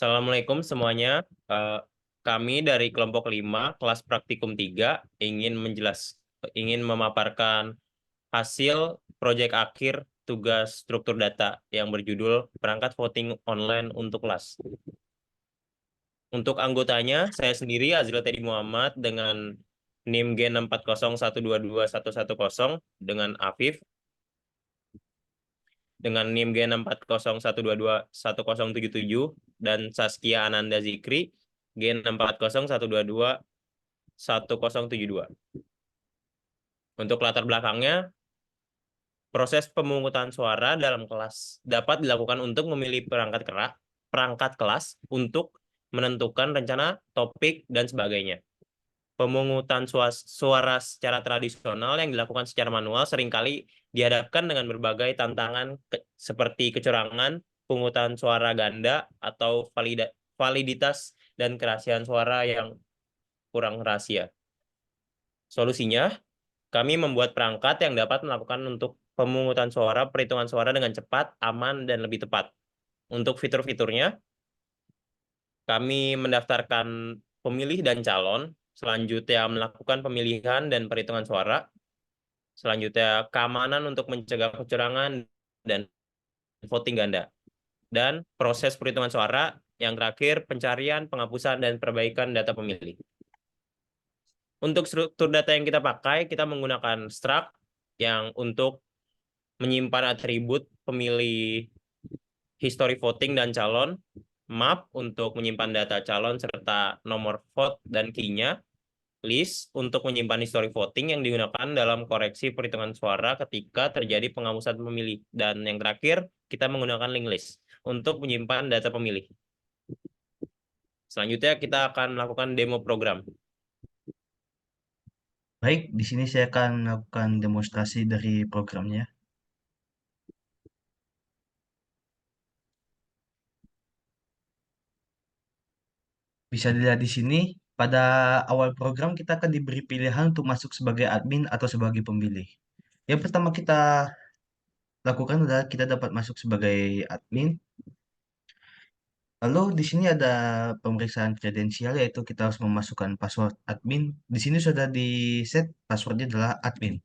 Assalamualaikum semuanya. Eh, Kami dari kelompok 5 kelas praktikum 3 ingin memaparkan hasil proyek akhir tugas struktur data yang berjudul Perangkat Voting Online untuk kelas. Untuk anggotanya, saya sendiri Azril Teddy Muhammad dengan NIM G640122110 dengan Afif dengan NIM G64012211077 dan Saskia Ananda Zikri G64012211072. Untuk latar belakangnya, proses pemungutan suara dalam kelas dapat dilakukan untuk memilih perangkat kelas untuk menentukan rencana, topik, dan sebagainya. Pemungutan suara secara tradisional yang dilakukan secara manual seringkali dihadapkan dengan berbagai tantangan seperti kecurangan, pungutan suara ganda, atau validitas dan kerahasiaan suara yang kurang rahasia. Solusinya, kami membuat perangkat yang dapat melakukan untuk pemungutan suara, perhitungan suara dengan cepat, aman, dan lebih tepat. Untuk fitur-fiturnya, kami mendaftarkan pemilih dan calon, selanjutnya melakukan pemilihan dan perhitungan suara, selanjutnya keamanan untuk mencegah kecurangan dan voting ganda, dan proses perhitungan suara, yang terakhir pencarian, penghapusan, dan perbaikan data pemilih. Untuk struktur data yang kita pakai, kita menggunakan struct yang untuk menyimpan atribut pemilih, history voting dan calon, map untuk menyimpan data calon serta nomor vote dan key-nya, list untuk menyimpan history voting yang digunakan dalam koreksi perhitungan suara ketika terjadi penghapusan pemilih, dan yang terakhir kita menggunakan link list untuk menyimpan data pemilih. Selanjutnya kita akan melakukan demo program. Baik, di sini saya akan melakukan demonstrasi dari programnya. Bisa dilihat di sini, pada awal program kita akan diberi pilihan untuk masuk sebagai admin atau sebagai pemilih. Yang pertama kita lakukan adalah kita dapat masuk sebagai admin. Lalu di sini ada pemeriksaan kredensial, yaitu kita harus memasukkan password admin. Di sini sudah di set passwordnya adalah admin.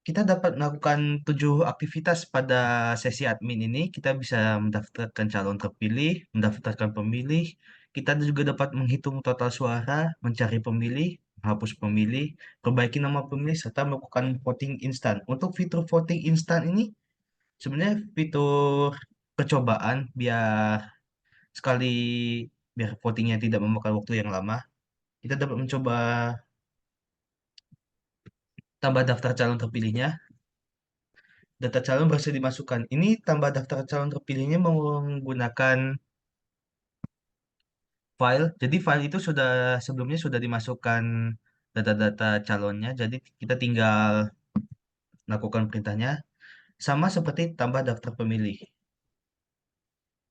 Kita dapat melakukan 7 aktivitas pada sesi admin ini. Kita bisa mendaftarkan calon terpilih, mendaftarkan pemilih. Kita juga dapat menghitung total suara, mencari pemilih, menghapus pemilih, perbaiki nama pemilih, serta melakukan voting instan. Untuk fitur voting instan ini sebenarnya fitur percobaan sekali biar votingnya tidak memakan waktu yang lama. Kita dapat mencoba tambah daftar calon terpilihnya. Data calon berhasil dimasukkan. Ini tambah daftar calon terpilihnya menggunakan file. Jadi file itu sudah sebelumnya sudah dimasukkan data-data calonnya. Jadi kita tinggal lakukan perintahnya. Sama seperti tambah daftar pemilih.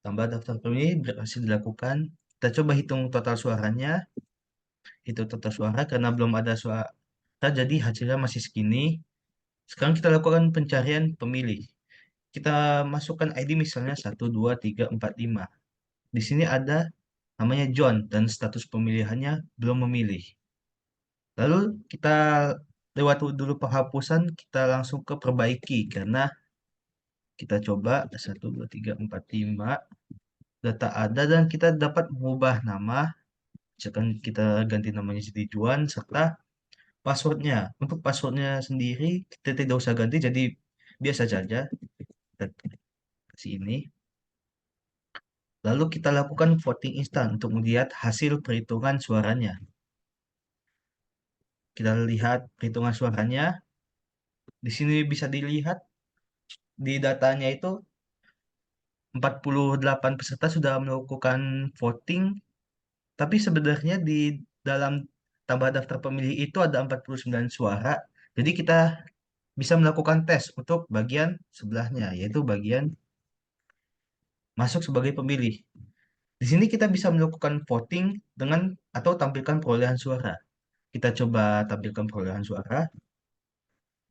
Tambah daftar pemilih berhasil dilakukan. Kita coba hitung total suaranya. Hitung total suara karena belum ada suara. Jadi hasilnya masih segini. Sekarang kita lakukan pencarian pemilih. Kita masukkan ID misalnya 1, 2, 3, 4, 5. Di sini ada namanya John dan status pemilihannya belum memilih. Lalu kita lewat dulu penghapusan, kita langsung ke perbaiki karena kita coba 1, 2, 3, 4, 5 data ada dan kita dapat mengubah nama. Misalkan kita ganti namanya jadi Juan serta passwordnya. Untuk passwordnya sendiri kita tidak usah ganti jadi biasa saja. Kita kasih ini. Lalu kita lakukan voting instan untuk melihat hasil perhitungan suaranya. Kita lihat perhitungan suaranya. Di sini bisa dilihat di datanya itu 48 peserta sudah melakukan voting, tapi sebenarnya di dalam tambah daftar pemilih itu ada 49 suara. Jadi kita bisa melakukan tes untuk bagian sebelahnya, yaitu bagian masuk sebagai pemilih. Di sini kita bisa melakukan voting dengan atau tampilkan perolehan suara. Kita coba tampilkan perolehan suara.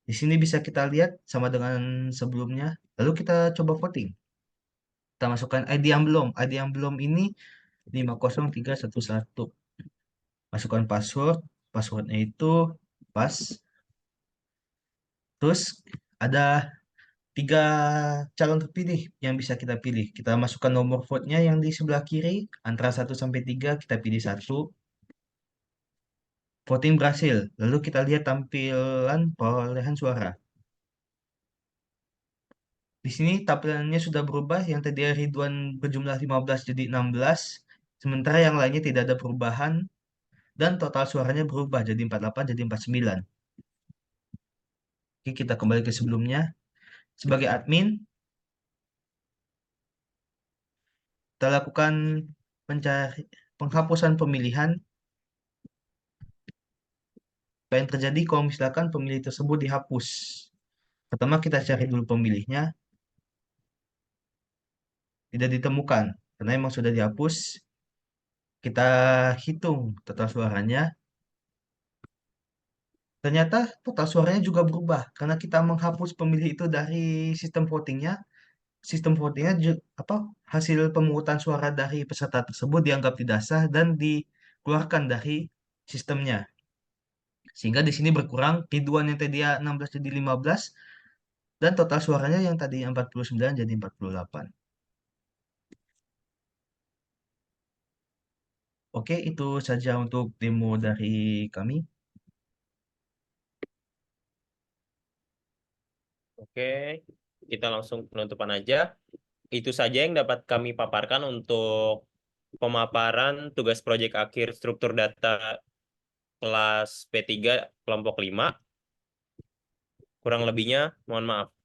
Di sini bisa kita lihat sama dengan sebelumnya. Lalu kita coba voting. Kita masukkan ID yang belum ini 50311. Masukkan password, passwordnya itu pas. Terus ada 3 calon terpilih yang bisa kita pilih. Kita masukkan nomor vote-nya yang di sebelah kiri, antara 1 sampai 3 kita pilih 1. Voting berhasil. Lalu kita lihat tampilan perolehan suara. Di sini tampilannya sudah berubah, yang tadi Ridwan berjumlah 15 jadi 16, sementara yang lainnya tidak ada perubahan, dan total suaranya berubah jadi 48 jadi 49. Oke, kita kembali ke sebelumnya. Sebagai admin, kita lakukan penghapusan pemilihan. Apa yang terjadi kalau misalkan pemilih tersebut dihapus? Pertama kita cari dulu pemilihnya, tidak ditemukan karena emang sudah dihapus. Kita hitung total suaranya. Ternyata total suaranya juga berubah karena kita menghapus pemilih itu dari sistem votingnya. Sistem votingnya hasil pemungutan suara dari peserta tersebut dianggap tidak sah dan dikeluarkan dari sistemnya. Sehingga di sini berkurang Ridwan yang tadi 16 jadi 15 dan total suaranya yang tadi 49 jadi 48. Oke, itu saja untuk demo dari kami. Oke, kita langsung penutupan aja. Itu saja yang dapat kami paparkan untuk pemaparan tugas proyek akhir struktur data kelas P3 kelompok 5. Kurang lebihnya, mohon maaf.